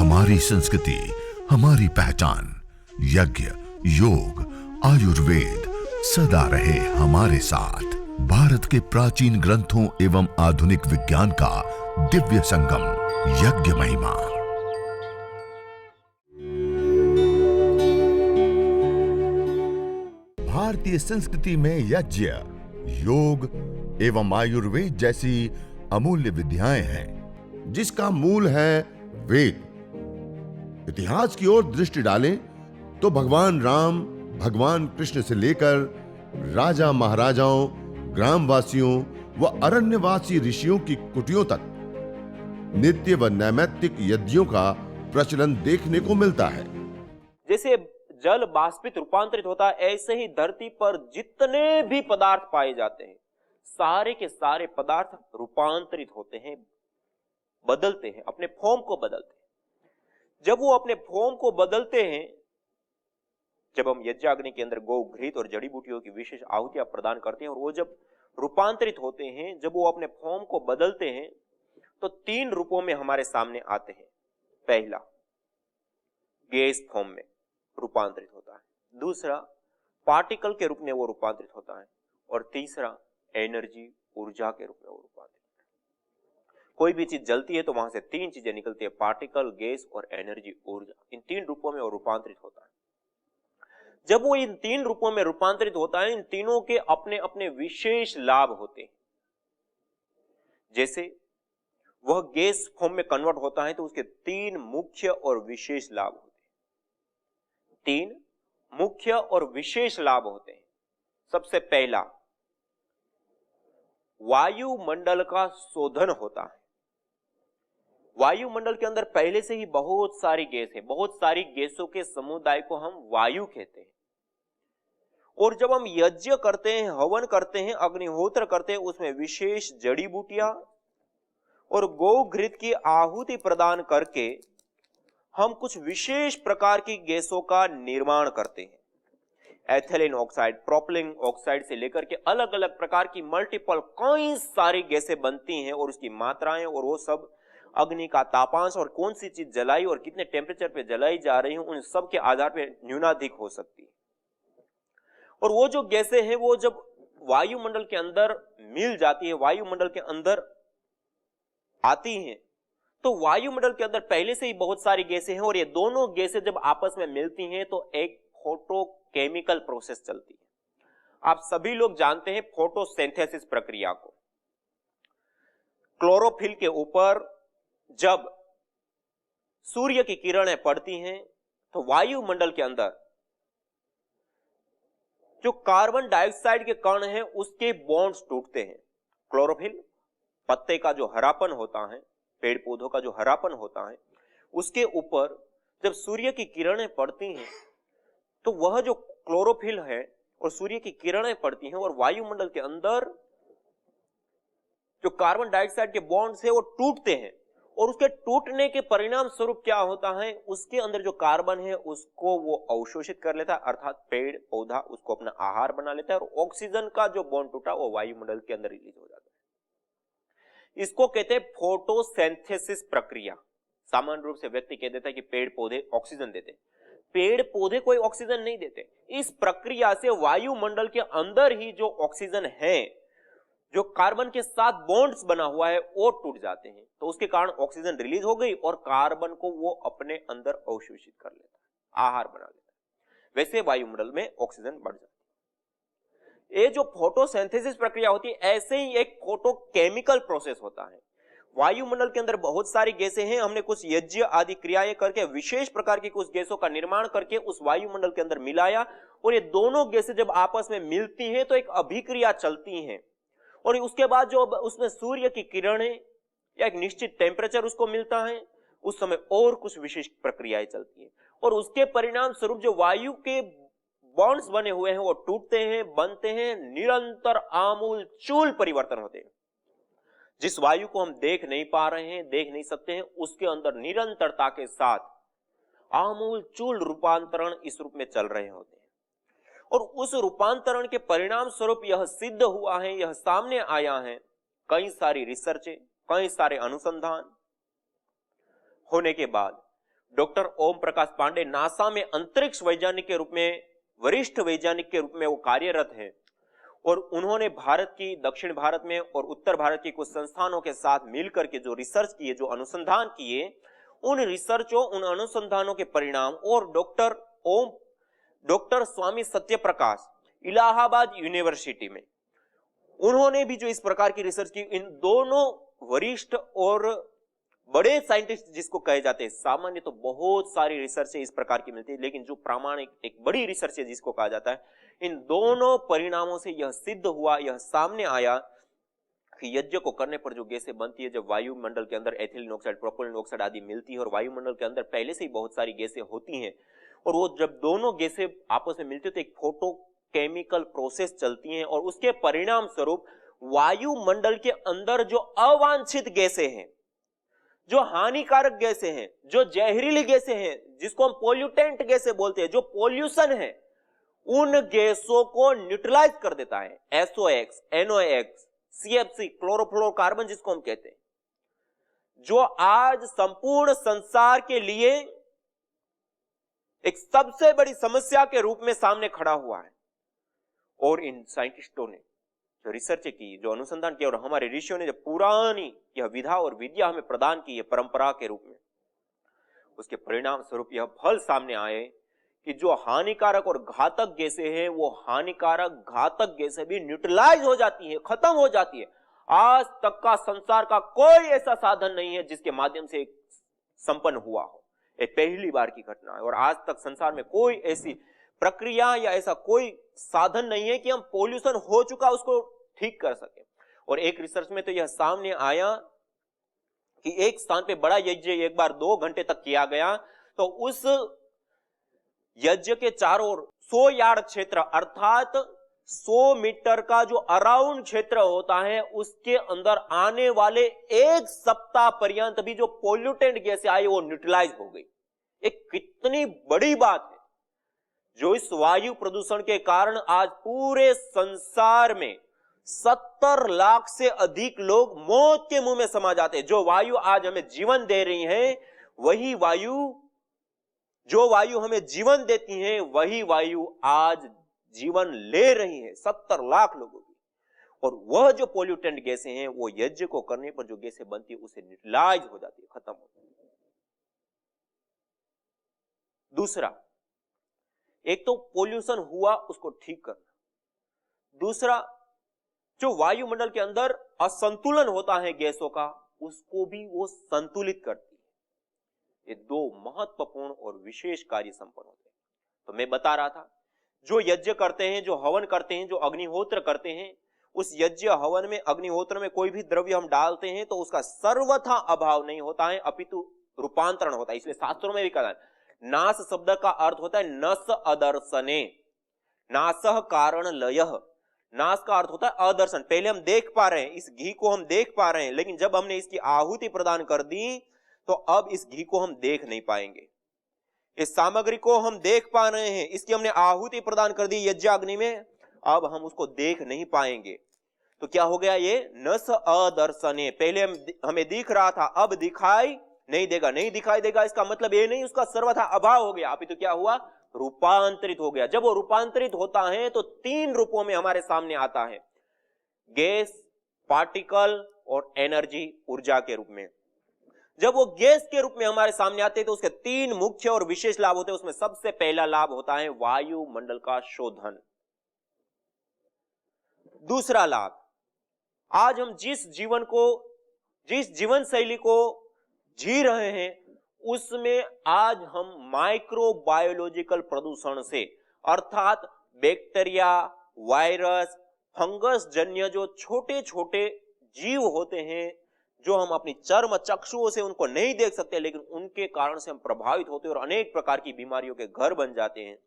हमारी संस्कृति, हमारी पहचान। यज्ञ, योग, आयुर्वेद सदा रहे हमारे साथ। भारत के प्राचीन ग्रंथों एवं आधुनिक विज्ञान का दिव्य संगम, यज्ञ महिमा। भारतीय संस्कृति में यज्ञ, योग एवं आयुर्वेद जैसी अमूल्य विद्याएं हैं, जिसका मूल है वेद। इतिहास की ओर दृष्टि डालें तो भगवान राम, भगवान कृष्ण से लेकर राजा महाराजाओं, ग्रामवासियों व अरण्यवासी ऋषियों की कुटियों तक नित्य व नैमित्तिक यज्ञों का प्रचलन देखने को मिलता है। जैसे जल बाष्पित रूपांतरित होता है, ऐसे ही धरती पर जितने भी पदार्थ पाए जाते हैं, सारे के सारे पदार्थ रूपांतरित होते हैं, बदलते हैं, अपने फॉर्म को बदलते हैं। जब वो अपने फॉर्म को बदलते हैं, जब हम यज्ञाग्नि के अंदर गौ, घृत और जड़ी बूटियों की विशेष आहुतियां प्रदान करते हैं और वो जब रूपांतरित होते हैं, जब वो अपने फॉर्म को बदलते हैं, तो 3 रूपों में हमारे सामने आते हैं। पहला, गैस फॉर्म में रूपांतरित होता है। दूसरा, पार्टिकल के रूप में वो रूपांतरित होता है। और तीसरा, एनर्जी, ऊर्जा के रूप में वो रूपांतरित होता है। कोई भी चीज जलती है तो वहां से 3 चीजें निकलती है, पार्टिकल, गैस और एनर्जी, ऊर्जा। इन 3 रूपों में वो रूपांतरित होता है। जब वो इन 3 रूपों में रूपांतरित होता है, इन तीनों के अपने अपने विशेष लाभ होते हैं। जैसे वह गैस फॉर्म में कन्वर्ट होता है तो उसके 3 मुख्य और विशेष लाभ होते हैं। 3 मुख्य और विशेष लाभ होते हैं। सबसे पहला, वायुमंडल का शोधन होता है। वायुमंडल के अंदर पहले से ही बहुत सारी गैस है, बहुत सारी गैसों के समुदाय को हम वायु कहते हैं। और जब हम यज्ञ करते हैं, हवन करते हैं, अग्निहोत्र करते हैं, उसमें विशेष जड़ी बूटियां और गौ घृत की आहुति प्रदान करके हम कुछ विशेष प्रकार की गैसों का निर्माण करते हैं। एथिलीन ऑक्साइड, प्रोपिलीन ऑक्साइड से लेकर के अलग अलग प्रकार की मल्टीपल कई सारी गैसें बनती हैं और उसकी मात्राएं और वो सब अग्नि का तापांश और कौन सी चीज जलाई और कितने टेम्परेचर पे जलाई जा रही है, उन सब के आधार पे न्यूनाधिक हो सकती है। और वो जो गैसें हैं वो जब वायुमंडल के अंदर मिल जाती है, वायुमंडल के अंदर आती हैं, तो वायुमंडल के अंदर पहले से ही बहुत सारी गैसें हैं और ये दोनों गैसें जब आपस में मिलती हैं तो एक फोटोकेमिकल प्रोसेस चलती है। आप सभी लोग जानते हैं फोटोसिंथेसिस प्रक्रिया को। क्लोरोफिल के ऊपर जब सूर्य की किरणें पड़ती हैं तो वायुमंडल के अंदर जो कार्बन डाइऑक्साइड के कण हैं उसके बॉन्ड्स टूटते हैं। क्लोरोफिल, पत्ते का जो हरापन होता है, पेड़ पौधों का जो हरापन होता है, उसके ऊपर जब सूर्य की किरणें पड़ती हैं तो वह जो क्लोरोफिल है और सूर्य की किरणें पड़ती हैं और वायुमंडल के अंदर जो कार्बन डाइऑक्साइड के बॉन्ड्स है वो टूटते हैं। और उसके टूटने के परिणाम स्वरूप क्या होता है, उसके अंदर जो कार्बन है उसको वो अवशोषित कर लेता है, अर्थात पेड़ पौधा उसको अपना आहार बना लेता है और ऑक्सीजन का जो बॉन्ड टूटा वो वायुमंडल के अंदर रिलीज हो जाता है। इसको कहते हैं फोटोसिंथेसिस प्रक्रिया। सामान्य रूप से व्यक्ति कह देता है कि पेड़ पौधे ऑक्सीजन देते हैं। पेड़ पौधे कोई ऑक्सीजन नहीं देते। इस प्रक्रिया से वायुमंडल के अंदर ही जो ऑक्सीजन है, जो कार्बन के साथ बॉन्ड्स बना हुआ है, वो टूट जाते हैं। तो उसके कारण ऑक्सीजन रिलीज हो गई और कार्बन को वो अपने अंदर अवशोषित कर लेता है, आहार बना लेता है। वैसे वायुमंडल में ऑक्सीजन बढ़ जाती है। ये जो फोटोसिंथेसिस प्रक्रिया होती है, ऐसे ही एक फोटोकेमिकल प्रोसेस होता है। वायुमंडल के अंदर बहुत सारी गैसें हैं, हमने कुछ यज्ञ आदि क्रियाएं करके विशेष प्रकार की कुछ गैसों का निर्माण करके उस वायुमंडल के अंदर मिलाया और ये दोनों गैसें जब आपस में मिलती हैं तो एक अभिक्रिया चलती है और उसके बाद जो उसमें सूर्य की किरणें या एक निश्चित टेम्परेचर उसको मिलता है, उस समय और कुछ विशेष प्रक्रियाएं चलती हैं और उसके परिणाम स्वरूप जो वायु के बॉन्ड्स बने हुए हैं वो टूटते हैं, बनते हैं, निरंतर आमूल चूल परिवर्तन होते हैं। जिस वायु को हम देख नहीं पा रहे हैं, देख नहीं सकते हैं, उसके अंदर निरंतरता के साथ आमूल चूल रूपांतरण इस रूप में चल रहे होते हैं और उस रूपांतरण के परिणाम स्वरूप यह सिद्ध हुआ है, यह सामने आया है। कई सारी रिसर्चें, कई सारे अनुसंधान होने के बाद डॉक्टर ओम प्रकाश पांडे नासा में अंतरिक्ष वैज्ञानिक के रूप में, वरिष्ठ वैज्ञानिक के रूप में वो कार्यरत हैं और उन्होंने भारत की, दक्षिण भारत में और उत्तर भारत की कुछ संस्थानों के साथ मिलकर के जो रिसर्च किए, जो अनुसंधान किए, उन रिसर्चों, उन अनुसंधानों के परिणाम और डॉक्टर स्वामी सत्यप्रकाश इलाहाबाद यूनिवर्सिटी में उन्होंने भी जो इस प्रकार की रिसर्च की, इन दोनों वरिष्ठ और बड़े साइंटिस्ट जिसको कहे जाते हैं, सामान्य तो बहुत सारी रिसर्च इस प्रकार की मिलती है, लेकिन जो प्रामाणिक एक बड़ी रिसर्च है जिसको कहा जाता है, इन दोनों परिणामों से यह सिद्ध हुआ, यह सामने आया कि यज्ञ को करने पर जो गैसें बनती है, जब वायुमंडल के अंदर एथिलीन ऑक्साइड, प्रोपिलीन ऑक्साइड आदि मिलती है और वायुमंडल के अंदर पहले से ही बहुत सारी गैसें होती हैं, और वो जब दोनों गैसें आपस में मिलती है तो एक फोटो केमिकल प्रोसेस चलती हैं और उसके परिणाम स्वरूप वायुमंडल के अंदर जो अवांछित गैसें हैं, जो हानिकारक गैसें हैं, जो जहरीली गैसें हैं, जिसको हम पोल्यूटेंट गैसें बोलते हैं, जो पोल्यूशन है, उन गैसों को न्यूट्रलाइज कर देता है। SOx, NOx, CFC, क्लोरोफ्लोरोकार्बन जिसको हम कहते हैं, जो आज संपूर्ण संसार के लिए एक सबसे बड़ी समस्या के रूप में सामने खड़ा हुआ है। और इन साइंटिस्टों ने जो रिसर्च की, जो अनुसंधान किया, और हमारे ऋषियों ने जो पुरानी यह विधा और विद्या हमें प्रदान की है परंपरा के रूप में, उसके परिणाम स्वरूप यह फल सामने आए कि जो हानिकारक और घातक गैसें हैं, वो हानिकारक घातक गैसें भी न्यूट्रलाइज हो जाती है, खत्म हो जाती है। आज तक का संसार का कोई ऐसा साधन नहीं है जिसके माध्यम से संपन्न हुआ हो। ये पहली बार की घटना है और आज तक संसार में कोई ऐसी प्रक्रिया या ऐसा कोई साधन नहीं है कि हम पोल्यूशन हो चुका उसको ठीक कर सके। और एक रिसर्च में तो यह सामने आया कि एक स्थान पे बड़ा यज्ञ एक बार 2 घंटे तक किया गया, तो उस यज्ञ के चारों ओर 100 यार्ड क्षेत्र अर्थात 100 मीटर का जो अराउंड क्षेत्र होता है, उसके अंदर आने वाले 1 सप्ताह पर्यंत भी जो पोल्यूटेंट गैसें आई वो न्यूट्रलाइज हो गई। एक कितनी बड़ी बात है जो इस वायु प्रदूषण के कारण आज पूरे संसार में 70 लाख से अधिक लोग मौत के मुंह में समा जाते हैं। जो वायु आज हमें जीवन दे रही है, वही वायु, जो वायु हमें जीवन देती है, वही वायु आज जीवन ले रही है 70 लाख लोगों की। और वह जो पोल्यूटेंट गैसें हैं, वो यज्ञ को करने पर जो गैसें बनती है उसे न्यूट्रलाइज हो जाती है, खत्म हो जाती है। दूसरा, एक तो पोल्यूशन हुआ उसको ठीक करना, दूसरा जो वायुमंडल के अंदर असंतुलन होता है गैसों का, उसको भी वो संतुलित करती है। ये 2 महत्वपूर्ण और विशेष कार्य संपन्न होते हैं। तो मैं बता रहा था, जो यज्ञ करते हैं, जो हवन करते हैं, जो अग्निहोत्र करते हैं, उस यज्ञ हवन में, अग्निहोत्र में कोई भी द्रव्य हम डालते हैं तो उसका सर्वथा अभाव नहीं होता है, अपितु रूपांतरण होता है। इसलिए शास्त्रों में भी कहा है, नाश शब्द का अर्थ होता है नस अदर्शने, नासह कारण लयः। नाश का अर्थ होता है अदर्शन। पहले हम देख पा रहे हैं, इस घी को हम देख पा रहे हैं, लेकिन जब हमने इसकी आहुति प्रदान कर दी तो अब इस घी को हम देख नहीं पाएंगे। इस सामग्री को हम देख पा रहे हैं, इसकी हमने आहुति प्रदान कर दी यज्ञ अग्नि में, अब हम उसको देख नहीं पाएंगे। तो क्या हो गया, ये नस अदर्शने। पहले हमें दिख रहा था, अब दिखाई नहीं देगा, नहीं दिखाई देगा, इसका मतलब ये नहीं उसका सर्वथा अभाव हो गया, अभी तो क्या हुआ, रूपांतरित हो गया। जब वो रूपांतरित होता है तो 3 रूपों में हमारे सामने आता है, गैस, पार्टिकल और एनर्जी, ऊर्जा के रूप में। जब वो गैस के रूप में हमारे सामने आते हैं तो उसके 3 मुख्य और विशेष लाभ होते हैं। उसमें सबसे पहला लाभ होता है वायुमंडल का शोधन। दूसरा लाभ, आज हम जिस जीवन शैली को जी रहे हैं, उसमें आज हम माइक्रोबायोलॉजिकल प्रदूषण से, अर्थात बैक्टीरिया, वायरस, फंगस जन्य जो छोटे छोटे जीव होते हैं, जो हम अपनी चर्म चक्षुओं से उनको नहीं देख सकते, लेकिन उनके कारण से हम प्रभावित होते हैं और अनेक प्रकार की बीमारियों के घर बन जाते हैं।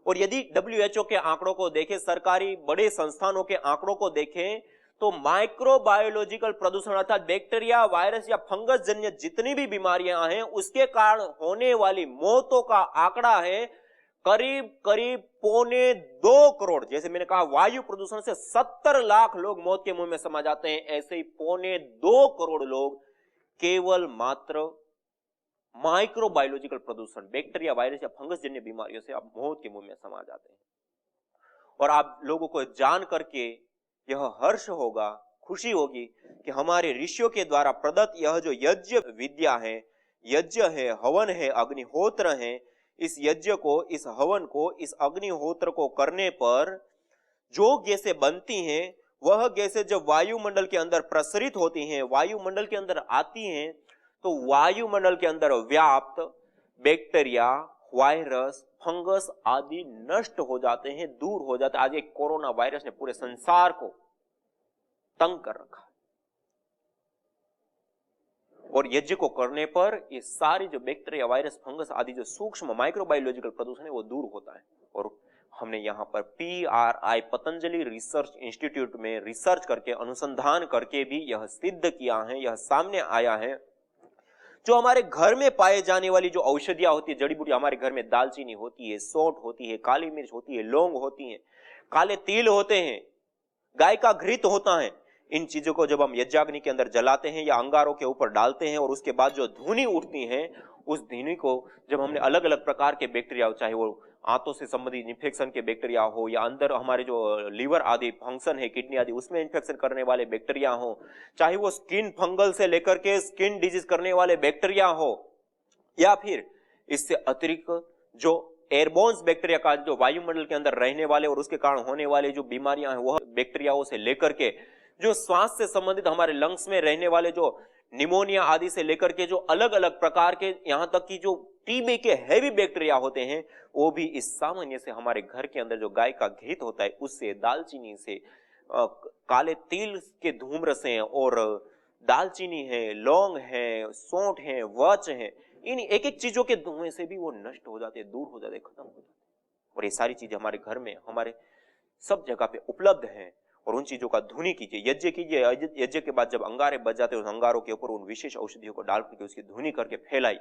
और यदि WHO के आंकड़ों को देखें, सरकारी बड़े संस्थानों के आंकड़ों को देखें, तो माइक्रोबायोलॉजिकल प्रदूषण अर्थात बैक्टीरिया, वायरस या फंगस जन्य जितनी भी बीमारियां हैं, उसके कारण होने वाली मौतों का आंकड़ा है करीब करीब 2.25 करोड़। जैसे मैंने कहा, वायु प्रदूषण से 70 लाख लोग मौत के मुंह में समा जाते हैं, ऐसे ही 2.25 करोड़ लोग केवल मात्र माइक्रोबायोलॉजिकल प्रदूषण, बैक्टीरिया, वायरस या फंगस जन्य बीमारियों से आप मौत के मुंह में समा जाते हैं। और आप लोगों को जान करके यह हर्ष होगा, खुशी होगी कि हमारे ऋषियों के द्वारा प्रदत्त यह जो यज्ञ विद्या है, यज्ञ है, हवन है, अग्निहोत्र है, इस यज्ञ को, इस हवन को, इस अग्निहोत्र को करने पर जो गैसें बनती हैं, वह गैसें जब वायुमंडल के अंदर प्रसरित होती हैं, वायुमंडल के अंदर आती हैं, तो वायुमंडल के अंदर व्याप्त बैक्टीरिया, वायरस, फंगस आदि नष्ट हो जाते हैं, दूर हो जाते हैं। आज एक कोरोना वायरस ने पूरे संसार को तंग कर रखा है, और यज्ञ को करने पर ये सारी जो बैक्टीरिया, वायरस, फंगस आदि जो सूक्ष्म माइक्रोबायोलॉजिकल प्रदूषण है वो दूर होता है। और हमने यहाँ पर PRI पतंजलि रिसर्च इंस्टीट्यूट में रिसर्च करके, अनुसंधान करके भी यह सिद्ध किया है, यह सामने आया है, जो हमारे घर में पाए जाने वाली जो औषधियां होती है, जड़ी बूटियां, हमारे घर में दालचीनी होती है, सौंठ होती है, काली मिर्च होती है, लौंग होती है, काले तिल होते हैं, गाय का घृत होता है, इन चीजों को जब हम यज्ञाग्नि के अंदर जलाते हैं या अंगारों के ऊपर डालते हैं, और उसके बाद जो धुनी उठती है, उस धुनी को जब हमने अलग अलग प्रकार के बैक्टीरिया, चाहे वो आंतों से संबंधित इन्फेक्शन के बैक्टीरिया हो, या अंदर हमारे जो लिवर आदि फंक्शन है, किडनी आदि, उसमें इन्फेक्शन करने वाले बैक्टीरिया हो, चाहे वो स्किन फंगल से लेकर के स्किन डिजीज करने वाले बैक्टीरिया हो, या फिर इससे अतिरिक्त जो एयरबोन्स बैक्टीरिया का जो वायुमंडल के अंदर रहने वाले और उसके कारण होने वाले जो बीमारियां हैं, वह बैक्टीरियाओं से लेकर के जो श्वास से संबंधित हमारे लंग्स में रहने वाले जो निमोनिया आदि से लेकर के जो अलग अलग प्रकार के, यहां तक कि जो टीबी के हैवी बैक्टीरिया होते हैं, वो भी इस सामान्य से हमारे घर के अंदर जो गाय का घृत होता है उससे, दालचीनी से, काले तिल के धूम्र से, और दालचीनी है, लौंग है, सौंठ है, वच है, इन एक एक चीजों के धुएं से भी वो नष्ट हो जाते, दूर हो जाते, खत्म हो जाते। और ये सारी चीजें हमारे घर में, हमारे सब जगह पे उपलब्ध हैं। और उन चीजों का धुनी कीजिए, यज्ञ कीजिए, यज्ञ के बाद जब अंगारे बच जाते हैं, उस अंगारों के ऊपर उन विशेष औषधियों को डाल करके उसकी धुनी करके फैलाई,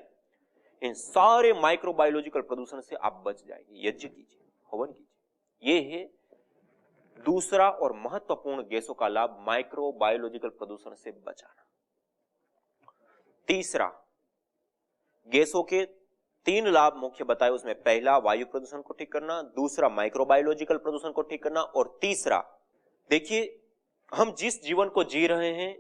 इन सारे माइक्रोबायोलॉजिकल प्रदूषण से आप बच जाएंगे। यज्ञ कीजिए, हवन कीजिए। ये है दूसरा और महत्वपूर्ण गैसों का लाभ, माइक्रोबायोलॉजिकल प्रदूषण से बचाना। तीसरा, गैसों के 3 लाभ मुख्य बताए, उसमें पहला वायु प्रदूषण को ठीक करना, दूसरा माइक्रोबायोलॉजिकल प्रदूषण को ठीक करना, और तीसरा, देखिए हम जिस जीवन को जी रहे हैं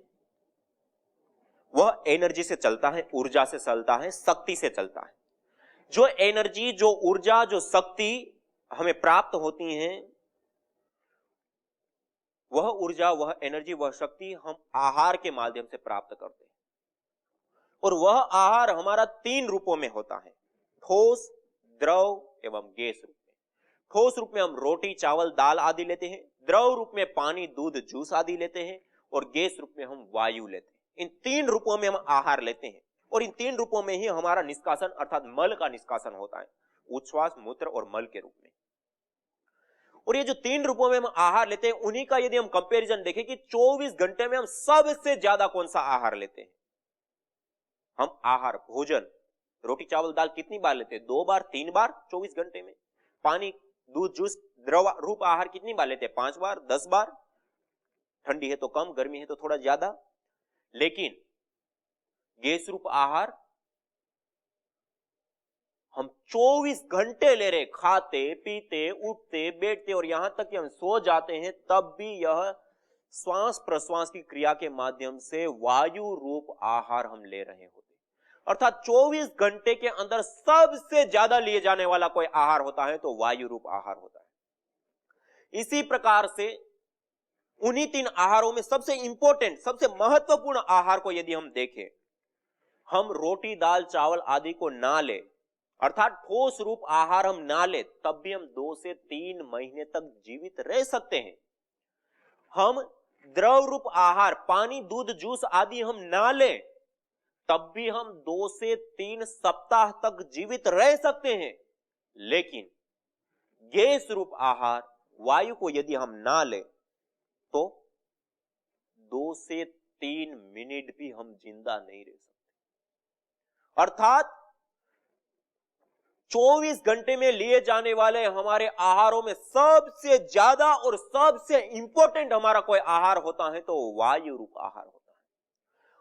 वह एनर्जी से चलता है, ऊर्जा से चलता है, शक्ति से चलता है। जो एनर्जी, जो ऊर्जा, जो शक्ति हमें प्राप्त होती हैं, वह ऊर्जा, वह एनर्जी, वह शक्ति हम आहार के माध्यम से प्राप्त करते हैं। और वह आहार हमारा 3 रूपों में होता है, ठोस, द्रव एवं गैस रूप में। ठोस रूप में हम रोटी, चावल, दाल आदि लेते हैं, द्रव रूप में पानी, दूध, जूस आदि लेते हैं, और गैस रूप में हम वायु लेते हैं। इन 3 रूपों में हम आहार लेते हैं, और इन 3 रूपों में ही हमारा निष्कासन अर्थात मल का निष्कासन होता है, उच्छ्वास, मूत्र और मल के रूप में। और ये जो 3 रूपों में हम आहार लेते हैं, उन्हीं का यदि हम कंपैरिजन देखें कि 24 घंटे में हम सबसे ज्यादा कौन सा आहार लेते हैं। हम आहार, भोजन, रोटी, चावल, दाल कितनी बार लेते हैं? 2 बार, 3 बार 24 घंटे में। पानी, दूध, जूस, द्रव रूप आहार कितनी बार लेते हैं? 5 बार, 10 बार। ठंडी है तो कम, गर्मी है तो थोड़ा ज्यादा। लेकिन गैस रूप आहार हम 24 घंटे ले रहे, खाते, पीते, उठते, बैठते, और यहां तक कि हम सो जाते हैं, तब भी यह श्वास प्रश्वास की क्रिया के माध्यम से वायु रूप आहार हम ले रहे होते। अर्थात 24 घंटे के अंदर सबसे ज्यादा लिए जाने वाला कोई आहार होता है तो वायु रूप आहार होता है। इसी प्रकार से उन्हीं 3 आहारों में सबसे इंपॉर्टेंट, सबसे महत्वपूर्ण आहार को यदि हम देखें, हम रोटी, दाल, चावल आदि को ना ले, अर्थात ठोस रूप आहार हम ना ले, तब भी हम 2 से 3 महीने तक जीवित रह सकते हैं। हम द्रव रूप आहार, पानी, दूध, जूस आदि हम ना ले, तब भी हम 2 से 3 सप्ताह तक जीवित रह सकते हैं। लेकिन गैस रूप आहार, वायु को यदि हम ना ले, तो 2 से 3 मिनट भी हम जिंदा नहीं रह सकते। अर्थात 24 घंटे में लिए जाने वाले हमारे आहारों में सबसे ज्यादा और सबसे इंपॉर्टेंट हमारा कोई आहार होता है तो वायु रूप आहार होता है।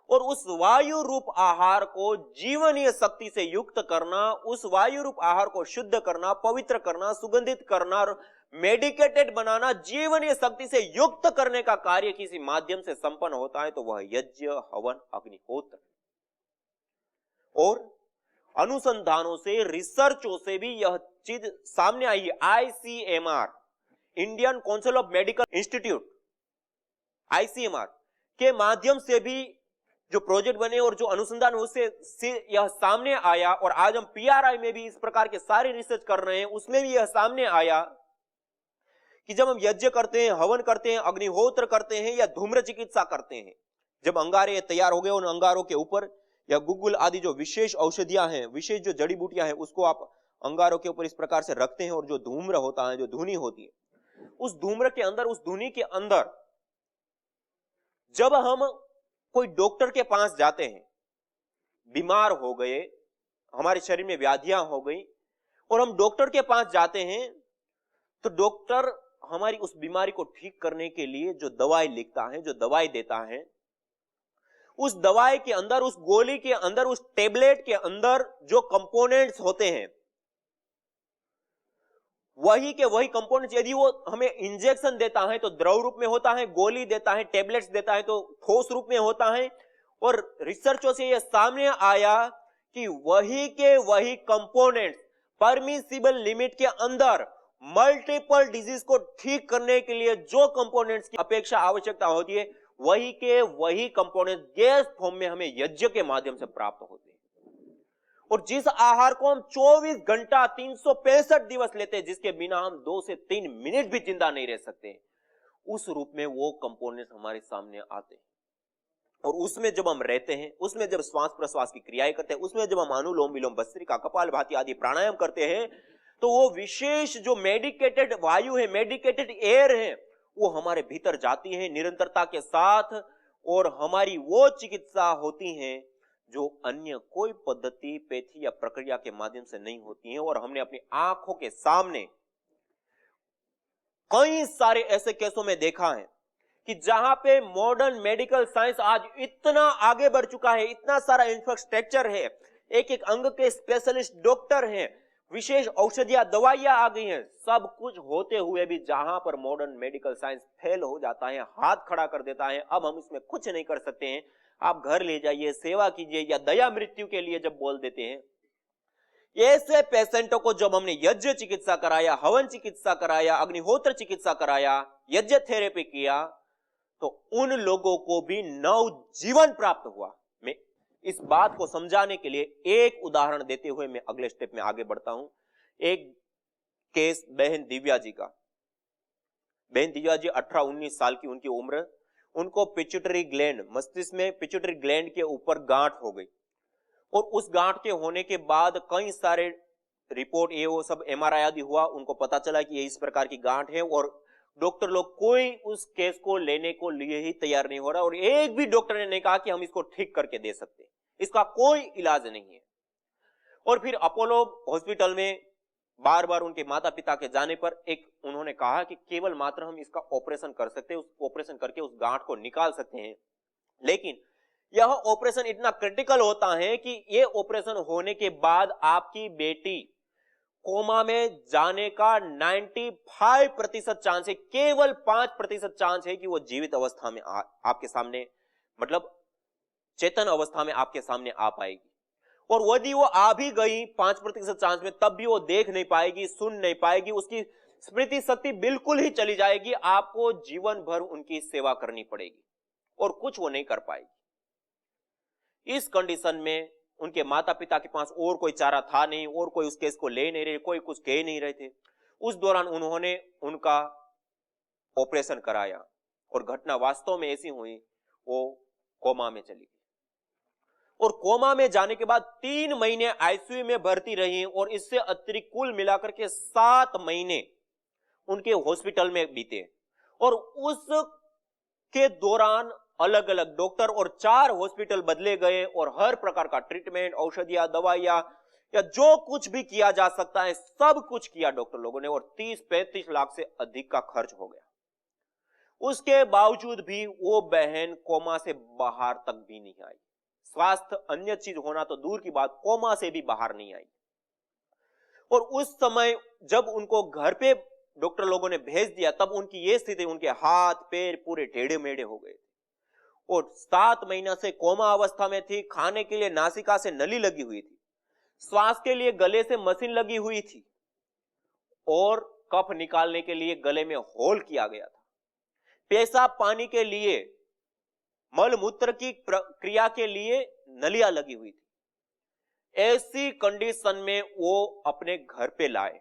और उस वायु रूप आहार को जीवनीय शक्ति से युक्त करना, उस वायु रूप आहार को शुद्ध करना, पवित्र करना, सुगंधित करना, मेडिकेटेड बनाना, जीवनीय शक्ति से युक्त करने का कार्य किसी माध्यम से संपन्न होता है तो वह यज्ञ, हवन, अग्निहोत्र। और अनुसंधानों से, रिसर्चों से भी यह चीज सामने आई है। ICMR, Indian council of medical institute, ICMR के माध्यम से भी जो प्रोजेक्ट बने और जो अनुसंधान उससे यह सामने आया, और आज हम PRI में भी इस प्रकार के सारे रिसर्च कर रहे हैं, उसमें भी यह सामने आया कि जब हम यज्ञ करते हैं, हवन करते हैं, अग्निहोत्र करते हैं या धूम्र चिकित्सा करते हैं, जब अंगारे तैयार हो गए, उन अंगारों के ऊपर या गुग्गुल आदि जो विशेष औषधियां हैं, विशेष जो जड़ी बूटियां हैं, उसको आप अंगारों के ऊपर इस प्रकार से रखते हैं, और जो धूम्र होता है, जो धुनी होती है, उस धूम्र के अंदर, उस धुनी के अंदर जब हम कोई डॉक्टर के पास जाते हैं, बीमार हो गए, हमारे शरीर में व्याधियां हो गई, और हम डॉक्टर के पास जाते हैं, तो डॉक्टर हमारी उस बीमारी को ठीक करने के लिए जो दवाई लिखता है, जो दवाई देता है, उस दवाई के अंदर, उस गोली के अंदर, उस टेबलेट के अंदर जो कंपोनेंट्स होते हैं, वही के वही कंपोनेंट्स, यदि वो हमें इंजेक्शन देता है तो द्रव रूप में होता है, गोली देता है, टेबलेट्स देता है तो ठोस रूप में होता है। और रिसर्चों से यह सामने आया कि वही के वही कंपोनेंट्स परमिसिबल लिमिट के अंदर मल्टीपल डिजीज को ठीक करने के लिए जो कंपोनेंट्स की अपेक्षा आवश्यकता होती है, वही के वही कंपोनेंट्स गैस फॉर्म में हमें यज्ञ के माध्यम से प्राप्त होते हैं। और जिस आहार को हम 24 घंटा 365 दिवस लेते हैं, जिसके बिना हम 2 से 3 मिनट भी जिंदा नहीं रह सकते, उस रूप में वो कंपोनेंट्स हमारे सामने आते हैं। और उसमें जब हम रहते हैं, उसमें जब श्वास प्रश्वास की क्रियाएं करते हैं, उसमें जब हम अनुलोम विलोम, भस्त्रिका, कपालभाति आदि प्राणायाम करते हैं, तो वो विशेष जो मेडिकेटेड वायु है, मेडिकेटेड एयर है, वो हमारे भीतर जाती है निरंतरता के साथ, और हमारी वो चिकित्सा होती है जो अन्य कोई पद्धति, पैथी या प्रक्रिया के माध्यम से नहीं होती है। और हमने अपनी आंखों के सामने कई सारे ऐसे केसों में देखा है कि जहां पे मॉडर्न मेडिकल साइंस आज इतना आगे बढ़ चुका है, इतना सारा इंफ्रास्ट्रक्चर है, एक एक अंग के स्पेशलिस्ट डॉक्टर हैं, विशेष औषधियां, दवाइयां आ गई हैं, सब कुछ होते हुए भी जहां पर मॉडर्न मेडिकल साइंस फेल हो जाता है, हाथ खड़ा कर देता है, अब हम इसमें कुछ नहीं कर सकते हैं, आप घर ले जाइए, सेवा कीजिए, या दया मृत्यु के लिए जब बोल देते हैं, ऐसे पेशेंटों को जब हमने यज्ञ चिकित्सा कराया, हवन चिकित्सा कराया, अग्निहोत्र चिकित्सा कराया, यज्ञ थेरेपी किया, तो उन लोगों को भी नव जीवन प्राप्त हुआ। मैं इस बात को समझाने के लिए एक उदाहरण देते हुए मैं अगले स्टेप में आगे बढ़ता हूं। एक केस बहन दिव्या जी का। बहन दिव्या जी 18-19 साल की उनकी उम्र, उनको पिट्यूटरी ग्लैंड, मस्तिष्क में पिट्यूटरी ग्लैंड के ऊपर गांठ हो गई, और उस गांठ के होने के बाद कई सारे रिपोर्ट, ये वो सब MRI आदि हुआ, उनको पता चला कि ये इस प्रकार की गांठ है, और डॉक्टर लोग कोई उस केस को लेने को लिए ही तैयार नहीं हो रहा, और एक भी डॉक्टर ने नहीं कहा कि हम इसको ठीक करके दे सकते, इसका कोई इलाज नहीं है। और फिर अपोलो हॉस्पिटल में बार बार उनके माता पिता के जाने पर एक उन्होंने कहा कि केवल मात्र हम इसका ऑपरेशन कर सकते हैं, उस ऑपरेशन करके उस गांठ को निकाल सकते हैं, लेकिन यह ऑपरेशन इतना क्रिटिकल होता है कि यह ऑपरेशन होने के बाद आपकी बेटी कोमा में जाने का 95% चांस है, केवल 5% चांस है कि वो जीवित अवस्था में आपके सामने, मतलब चेतन अवस्था में आपके सामने आ पाएगी। और यदि वो आ भी गई 5% चांस में, तब भी वो देख नहीं पाएगी, सुन नहीं पाएगी, उसकी स्मृति शक्ति बिल्कुल ही चली जाएगी, आपको जीवन भर उनकी सेवा करनी पड़ेगी और कुछ वो नहीं कर पाएगी। इस कंडीशन में उनके माता पिता के पास और कोई चारा था नहीं, और कोई उस केस को ले नहीं रहे, कोई कुछ कह नहीं रहे थे। उस दौरान उन्होंने उनका ऑपरेशन कराया, और घटना वास्तव में ऐसी हुई, वो कोमा में चली गई, और कोमा में जाने के बाद 3 महीने आईसीयू में भर्ती रही, और इससे अतिरिक्त कुल मिलाकर के 7 महीने उनके हॉस्पिटल में बीते। और उस के दौरान अलग अलग डॉक्टर और 4 हॉस्पिटल बदले गए, और हर प्रकार का ट्रीटमेंट, औषधियां, दवाइयां या जो कुछ भी किया जा सकता है सब कुछ किया डॉक्टर लोगों ने, और 30-35 लाख से अधिक का खर्च हो गया। उसके बावजूद भी वो बहन कोमा से बाहर तक भी नहीं आई। स्वास्थ्य अन्य चीज होना तो दूर की बात, कोमा से भी बाहर नहीं आई। और उस समय जब उनको घर पे डॉक्टर लोगों ने भेज दिया, तब उनकी ये स्थिति, उनके हाथ पैर पूरे टेढ़े मेढ़े हो गए और 7 महीना से कोमा अवस्था में थी। खाने के लिए नासिका से नली लगी हुई थी, श्वास के लिए गले से मशीन लगी हुई थी और कफ निकालने के लिए गले में होल किया गया था। पेशाब पानी के लिए, मल मूत्र की क्रिया के लिए नलियां लगी हुई थी। ऐसी कंडीशन में वो अपने घर पे लाए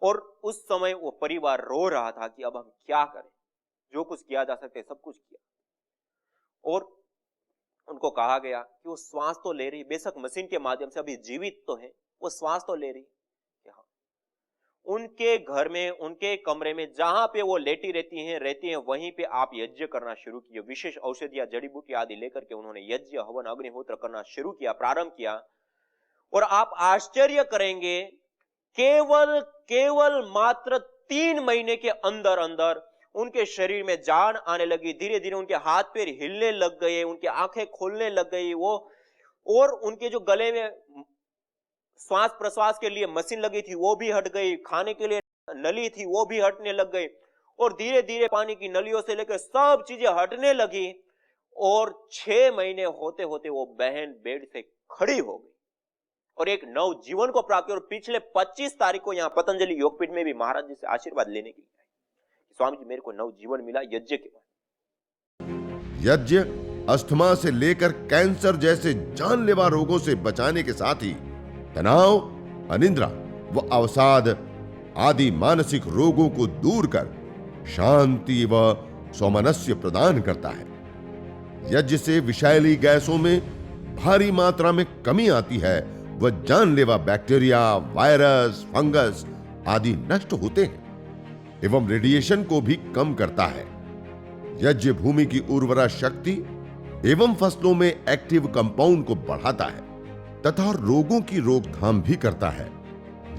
और उस समय वो परिवार रो रहा था कि अब हम क्या करें, जो कुछ किया जा सकते सब कुछ किया। और उनको कहा गया कि वो श्वास तो ले रही, बेशक मशीन के माध्यम से अभी जीवित तो है, वो श्वास तो ले रही। उनके घर में, उनके कमरे में जहां पे वो लेटी रहती हैं वहीं पे आप यज्ञ करना शुरू किए। विशेष औषधियां, जड़ी बूटी आदि लेकर के उन्होंने यज्ञ, हवन, अग्निहोत्र करना शुरू किया, प्रारंभ किया। और आप आश्चर्य करेंगे, केवल मात्र 3 महीने के अंदर अंदर उनके शरीर में जान आने लगी। धीरे धीरे उनके हाथ पैर हिलने लग गए, उनकी आंखें खोलने लग गई वो, और उनके जो गले में श्वास प्रश्वास के लिए मशीन लगी थी वो भी हट गई, खाने के लिए नली थी वो भी हटने लग गई, और धीरे धीरे पानी की नलियों से लेकर सब चीजें हटने लगी। और 6 महीने होते होते वो बहन बेड से खड़ी हो गई और एक नव जीवन को प्राप्त किया। और पिछले 25 तारीख को यहाँ पतंजलि योगपीठ में भी महाराज जी से आशीर्वाद लेने के लिए आई, स्वामी जी मेरे को नव जीवन मिला यज्ञ के बाद। यज्ञ अस्थमा से लेकर कैंसर जैसे जानलेवा रोगों से बचाने के साथ ही तनाव, अनिद्रा व अवसाद आदि मानसिक रोगों को दूर कर शांति व सौमनस्य प्रदान करता है। यज्ञ से विषैली गैसों में भारी मात्रा में कमी आती है व जानलेवा बैक्टीरिया, वायरस, फंगस आदि नष्ट होते हैं एवं रेडिएशन को भी कम करता है। यज्ञ भूमि की उर्वरा शक्ति एवं फसलों में एक्टिव कंपाउंड को बढ़ाता है तथा रोगों की रोकथाम भी करता है।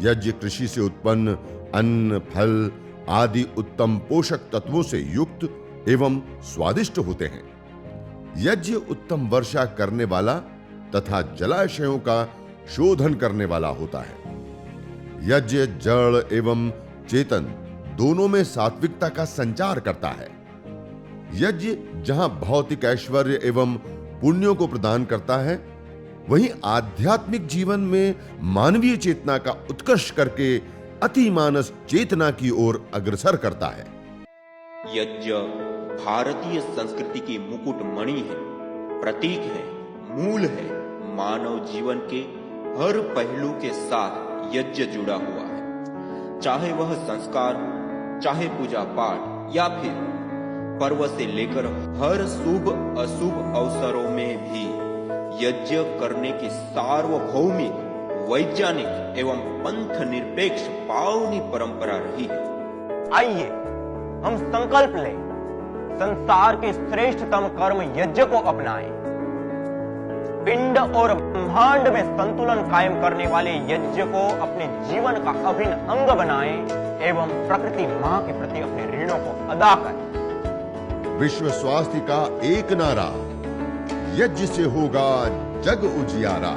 यज्ञ कृषि से उत्पन्न अन्न, फल आदि उत्तम पोषक तत्वों से युक्त एवं स्वादिष्ट होते हैं। यज्ञ उत्तम वर्षा करने वाला तथा जलाशयों का शोधन करने वाला होता है। यज्ञ जड़ एवं चेतन दोनों में सात्विकता का संचार करता है। यज्ञ जहां भौतिक ऐश्वर्य एवं पुण्यों को प्रदान करता है, वहीं आध्यात्मिक जीवन में मानवीय चेतना का उत्कर्ष करके अतिमानस चेतना की ओर अग्रसर करता है। यज्ञ भारतीय संस्कृति की मुकुट मणि है, प्रतीक है, मूल है। मानव जीवन के हर पहलू के साथ यज्ञ जुड़ा हुआ है, चाहे वह संस्कार, चाहे पूजा पाठ या फिर पर्व से लेकर हर शुभ अशुभ अवसरों में भी यज्ञ करने की सार्वभौमिक, वैज्ञानिक एवं पंथ निरपेक्ष पावनी परंपरा रही है। आइए हम संकल्प लें, संसार के श्रेष्ठतम कर्म यज्ञ को अपनाएं। पिंड और ब्रह्मांड में संतुलन कायम करने वाले यज्ञ को अपने जीवन का अभिन्न अंग बनाएं एवं प्रकृति मां के प्रति अपने ऋणों को अदा करें। विश्व स्वास्थ्य का एक नारा, यज्ञ से होगा जग उजियारा।